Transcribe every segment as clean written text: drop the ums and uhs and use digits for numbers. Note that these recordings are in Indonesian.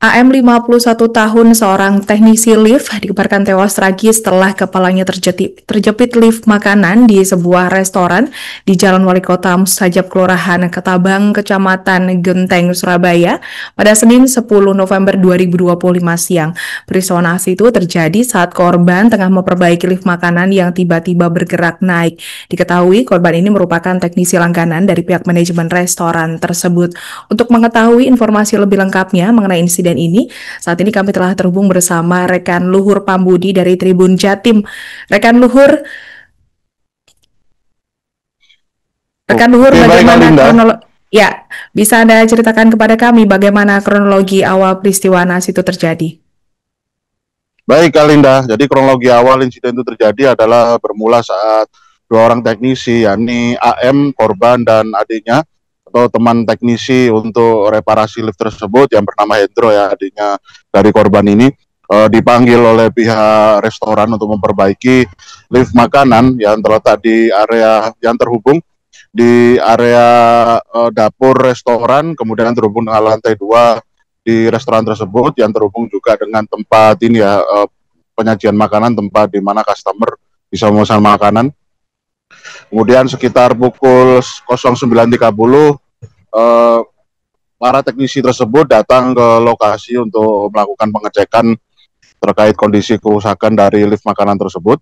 AM 51 tahun seorang teknisi lift dikabarkan tewas tragis setelah kepalanya terjepit lift makanan di sebuah restoran di Jalan Wali Kota Mustajab Kelurahan Ketabang, Kecamatan Genteng, Surabaya pada Senin 10 November 2025 siang. Peristiwa naas itu terjadi saat korban tengah memperbaiki lift makanan yang tiba-tiba bergerak naik. Diketahui korban ini merupakan teknisi langganan dari pihak manajemen restoran tersebut. Untuk mengetahui informasi lebih lengkapnya mengenai insiden ini, saat ini kami telah terhubung bersama rekan Luhur Pambudi dari Tribun Jatim. Rekan Luhur, bagaimana kronologi? Ya, bisa Anda ceritakan kepada kami bagaimana kronologi awal peristiwa naas itu terjadi? Baik, Alinda. Jadi kronologi awal insiden itu terjadi adalah bermula saat dua orang teknisi, yakni AM, korban, dan adiknya, atau teman teknisi untuk reparasi lift tersebut yang bernama Hendro, ya, adiknya dari korban ini, dipanggil oleh pihak restoran untuk memperbaiki lift makanan yang terletak di area yang terhubung di area dapur restoran, kemudian terhubung dengan lantai 2 di restoran tersebut yang terhubung juga dengan tempat ini, ya, penyajian makanan, tempat di mana customer bisa memesan makanan. Kemudian sekitar pukul 09.30 para teknisi tersebut datang ke lokasi untuk melakukan pengecekan terkait kondisi kerusakan dari lift makanan tersebut.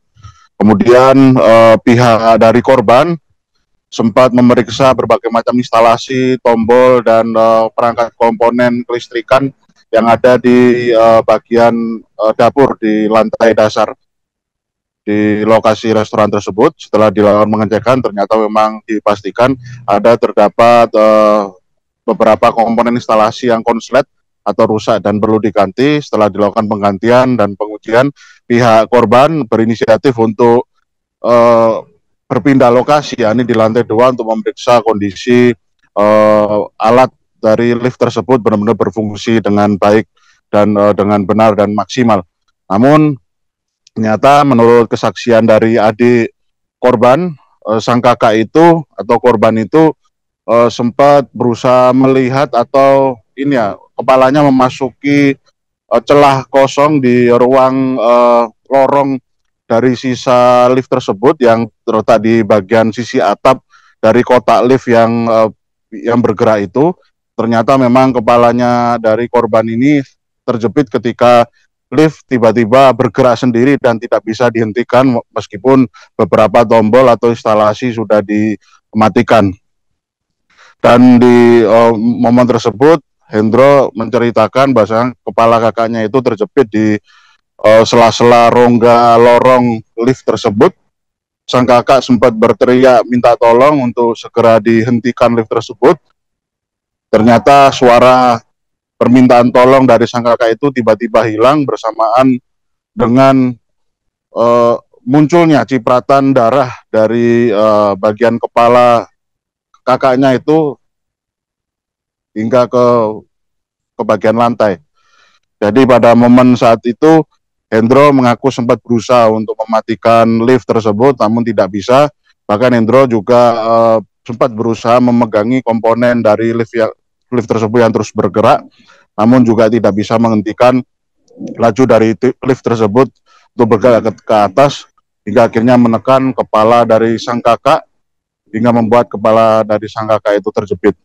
Kemudian pihak dari korban sempat memeriksa berbagai macam instalasi, tombol, dan perangkat komponen kelistrikan yang ada di bagian dapur di lantai dasar di lokasi restoran tersebut. Setelah dilakukan pengecekan, ternyata memang dipastikan terdapat beberapa komponen instalasi yang konslet atau rusak dan perlu diganti. Setelah dilakukan penggantian dan pengujian, pihak korban berinisiatif untuk berpindah lokasi, yakni di lantai 2, untuk memeriksa kondisi alat dari lift tersebut benar-benar berfungsi dengan baik dan dengan benar dan maksimal. Namun ternyata menurut kesaksian dari adik korban, sang kakak itu atau korban itu sempat berusaha melihat atau ini, ya, kepalanya memasuki celah kosong di ruang lorong dari sisa lift tersebut yang terletak di bagian sisi atap dari kotak lift yang bergerak itu. Ternyata memang kepalanya dari korban ini terjepit ketika lift tiba-tiba bergerak sendiri dan tidak bisa dihentikan meskipun beberapa tombol atau instalasi sudah dimatikan. Dan di momen tersebut Hendro menceritakan bahwa kepala kakaknya itu terjepit di sela-sela rongga lorong lift tersebut. Sang kakak sempat berteriak minta tolong untuk segera dihentikan lift tersebut. Ternyata suara permintaan tolong dari sang kakak itu tiba-tiba hilang bersamaan dengan munculnya cipratan darah dari bagian kepala kakaknya itu hingga ke bagian lantai. Jadi pada momen saat itu Hendro mengaku sempat berusaha untuk mematikan lift tersebut, namun tidak bisa. Bahkan Hendro juga sempat berusaha memegangi komponen dari lift tersebut yang terus bergerak, namun juga tidak bisa menghentikan laju dari lift tersebut untuk bergerak ke atas, hingga akhirnya menekan kepala dari sang kakak, hingga membuat kepala dari sang kakak itu terjepit.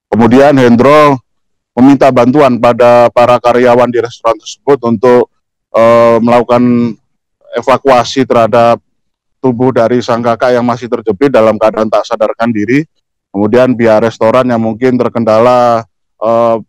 Kemudian Hendro meminta bantuan pada para karyawan di restoran tersebut untuk melakukan evakuasi terhadap tubuh dari sang kakak yang masih terjepit dalam keadaan tak sadarkan diri. Kemudian pihak restoran yang mungkin terkendala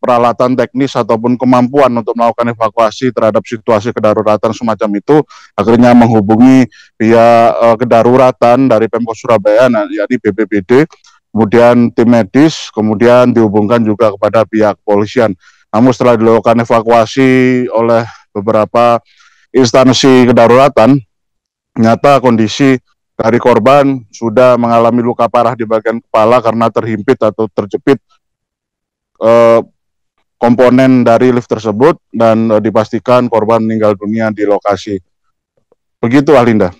peralatan teknis ataupun kemampuan untuk melakukan evakuasi terhadap situasi kedaruratan semacam itu, akhirnya menghubungi pihak kedaruratan dari Pemkot Surabaya, yakni BPBD, kemudian tim medis, kemudian dihubungkan juga kepada pihak kepolisian. Namun setelah dilakukan evakuasi oleh beberapa instansi kedaruratan, ternyata kondisi dari korban sudah mengalami luka parah di bagian kepala karena terhimpit atau terjepit komponen dari lift tersebut, dan dipastikan korban meninggal dunia di lokasi. Begitu, Alinda.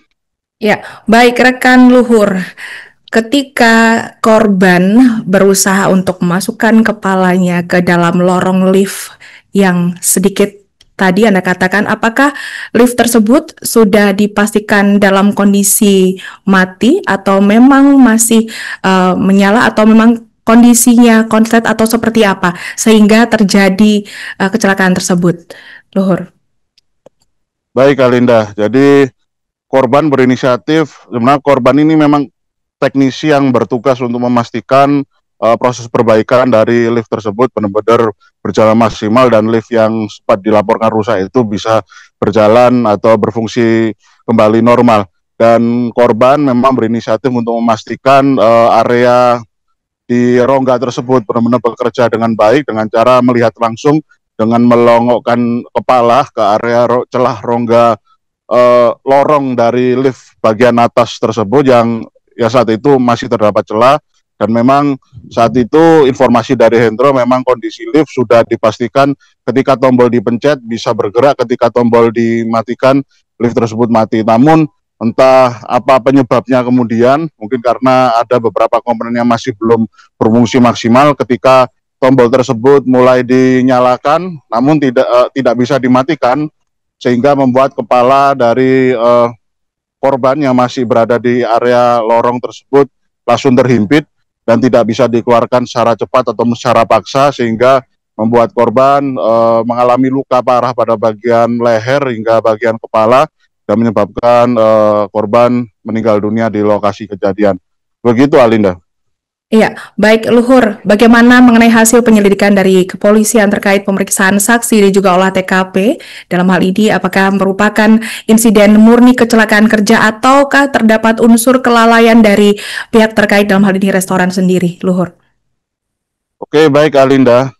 Ya, baik rekan Luhur. ketika korban berusaha untuk memasukkan kepalanya ke dalam lorong lift yang sedikit tadi Anda katakan, apakah lift tersebut sudah dipastikan dalam kondisi mati atau memang masih menyala atau memang kondisinya konslet atau seperti apa sehingga terjadi kecelakaan tersebut, Luhur? Baik, Alinda. Jadi korban berinisiatif, sebenarnya korban ini memang teknisi yang bertugas untuk memastikan proses perbaikan dari lift tersebut benar-benar berjalan maksimal dan lift yang sempat dilaporkan rusak itu bisa berjalan atau berfungsi kembali normal. Dan korban memang berinisiatif untuk memastikan area di rongga tersebut benar-benar bekerja dengan baik dengan cara melihat langsung dengan melongokkan kepala ke area celah rongga lorong dari lift bagian atas tersebut yang ya saat itu masih terdapat celah. Dan memang saat itu informasi dari Hendro memang kondisi lift sudah dipastikan ketika tombol dipencet bisa bergerak, ketika tombol dimatikan lift tersebut mati. Namun entah apa penyebabnya kemudian, mungkin karena ada beberapa komponen yang masih belum berfungsi maksimal ketika tombol tersebut mulai dinyalakan namun tidak bisa dimatikan, sehingga membuat kepala dari korban yang masih berada di area lorong tersebut langsung terhimpit dan tidak bisa dikeluarkan secara cepat atau secara paksa, sehingga membuat korban mengalami luka parah pada bagian leher hingga bagian kepala dan menyebabkan korban meninggal dunia di lokasi kejadian. Begitu, Alinda. Iya, baik Luhur, bagaimana mengenai hasil penyelidikan dari kepolisian terkait pemeriksaan saksi dan juga olah TKP? Dalam hal ini, apakah merupakan insiden murni kecelakaan kerja ataukah terdapat unsur kelalaian dari pihak terkait dalam hal ini restoran sendiri, Luhur? Oke, baik Alinda.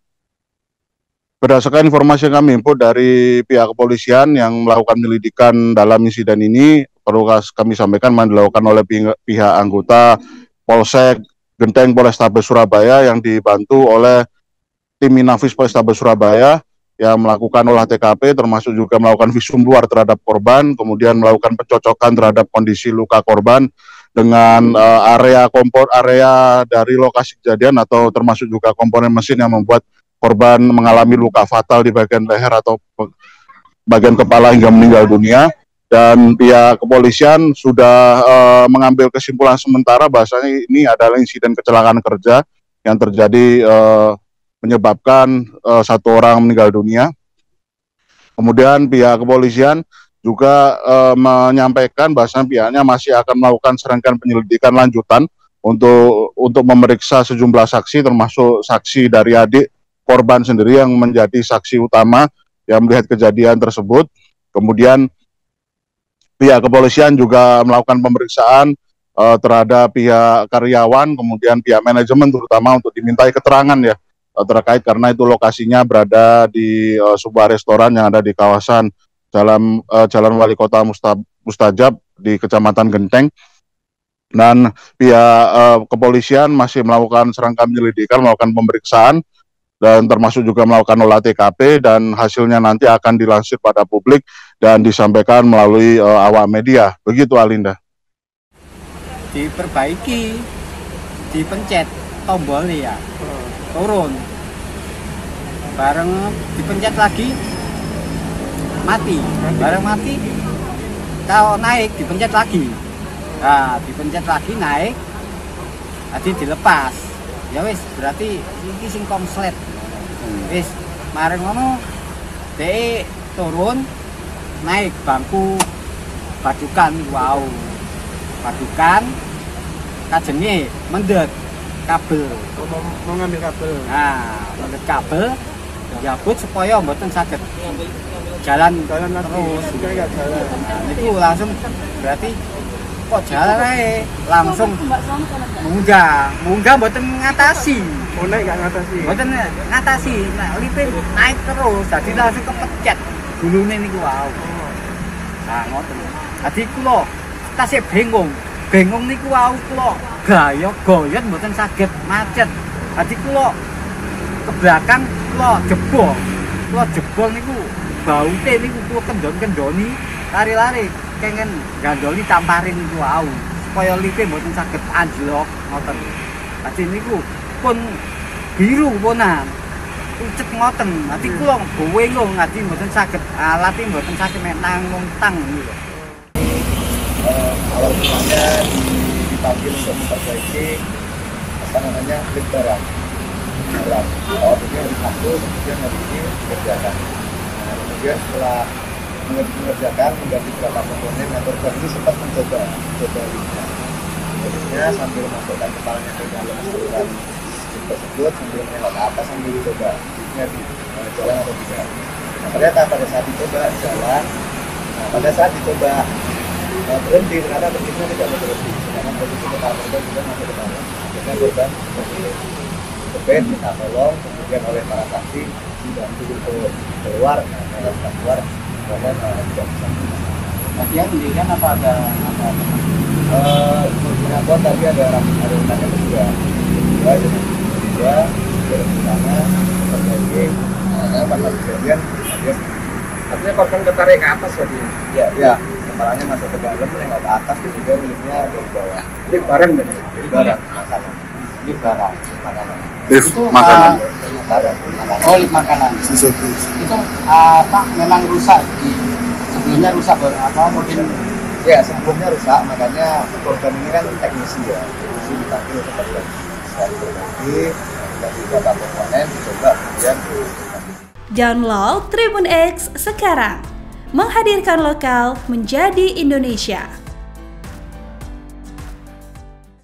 Berdasarkan informasi yang kami input dari pihak kepolisian yang melakukan penyelidikan dalam insiden ini, perlu kami sampaikan dilakukan oleh pihak anggota Polsek Genteng Polrestabes Surabaya yang dibantu oleh tim Inafis Polrestabes Surabaya yang melakukan olah TKP termasuk juga melakukan visum luar terhadap korban, kemudian melakukan pencocokan terhadap kondisi luka korban dengan area dari lokasi kejadian atau termasuk juga komponen mesin yang membuat korban mengalami luka fatal di bagian leher atau bagian kepala hingga meninggal dunia. Dan pihak kepolisian sudah mengambil kesimpulan sementara bahwasanya ini adalah insiden kecelakaan kerja yang terjadi menyebabkan satu orang meninggal dunia. Kemudian pihak kepolisian juga menyampaikan bahwasanya pihaknya masih akan melakukan serangkaian penyelidikan lanjutan untuk memeriksa sejumlah saksi, termasuk saksi dari adik korban sendiri yang menjadi saksi utama yang melihat kejadian tersebut. Kemudian pihak kepolisian juga melakukan pemeriksaan terhadap pihak karyawan, kemudian pihak manajemen terutama untuk dimintai keterangan ya terkait karena itu lokasinya berada di sebuah restoran yang ada di kawasan Jalan Wali Kota Mustajab di Kecamatan Genteng. Dan pihak kepolisian masih melakukan serangkaian penyelidikan, melakukan pemeriksaan dan termasuk juga melakukan olah TKP dan hasilnya nanti akan dilansir pada publik dan disampaikan melalui awak media. Begitu, Alinda. Diperbaiki, dipencet tombol ya, turun. Bareng dipencet lagi, mati. Bareng mati, kalau naik dipencet lagi. Nah, dipencet lagi naik, tadi dilepas. Ya wis, berarti ini sing konslet. Wis, mareng ngono dhek turun naik bangku padukan, wow. Padukan kajenge mendet kabel. Mau ngambil kabel. Nah, mendet kabel jabut supaya mboten saged jalan terus. Enggak jalan. Nah, niku langsung berarti kok jalan ae langsung munggah mboten ngatasi. Oh, naik nggak ngatasi. Mboten ngatasi, nah lift naik terus, jadi langsung kepecet gulune niku wow. Nah, ngoten. Dadi kula tasih bingung niku wow kula goyot mboten saged macet. Dadi kula ke belakang kula jebol niku baute niku kula kendon-kendoni lari-lari kengen gandoli tamparin niku wow. supaya lift mboten saged anjlok ngoten. Dadi niku pun biru punan. Pucet ngoten. Dadi kula bingung ngadi mboten saged alat iki mboten saged mek nanggung tang niku. Awal mulanya dipanggil untuk memperbaiki lift barang. Awalnya hari Sabtu, kemudian hari ini dikerjakan. Kemudian setelah mengerjakan mengganti beberapa komponen, korban ini sempat mencoba liftnya sambil memasukkan kepalanya ke dalam saluran lift tersebut, sambil menengok ke atas sambil dicoba liftnya di jalan atau tidak. Nah, ternyata pada saat dicoba jalan, pada saat dicoba berhenti, ternyata liftnya tidak berhenti, sedangkan posisi kepala korban juga masih ke bawah. Akhirnya korban kepet, minta tolong, kemudian oleh para saksi dibantu untuk keluar, keluar, kemudian tidak bisa. Tadi yang mendirikan apa ada apa? Koordinator tadi ada rekannya berdua berencana memperbaiki, pada kejadian dia Artinya korban ketarik ke atas tadi. ya kepalanya masuk ke dalam, menengok ke atas, kemudian liftnya dari bawah. Lift bareng dan Jadi barang makanan. Lift barang. Makanan. Lift Itu makanan. Makanan. oh lift makanan. Itu apa memang rusak sebelumnya rusak mungkin Ya, sebelumnya rusak, makanya korban ini kan teknisi ya. Teknisi dipanggil untuk perbaiki dari beberapa komponen, dicoba kemudian. Download Tribun X sekarang, menghadirkan lokal menjadi Indonesia.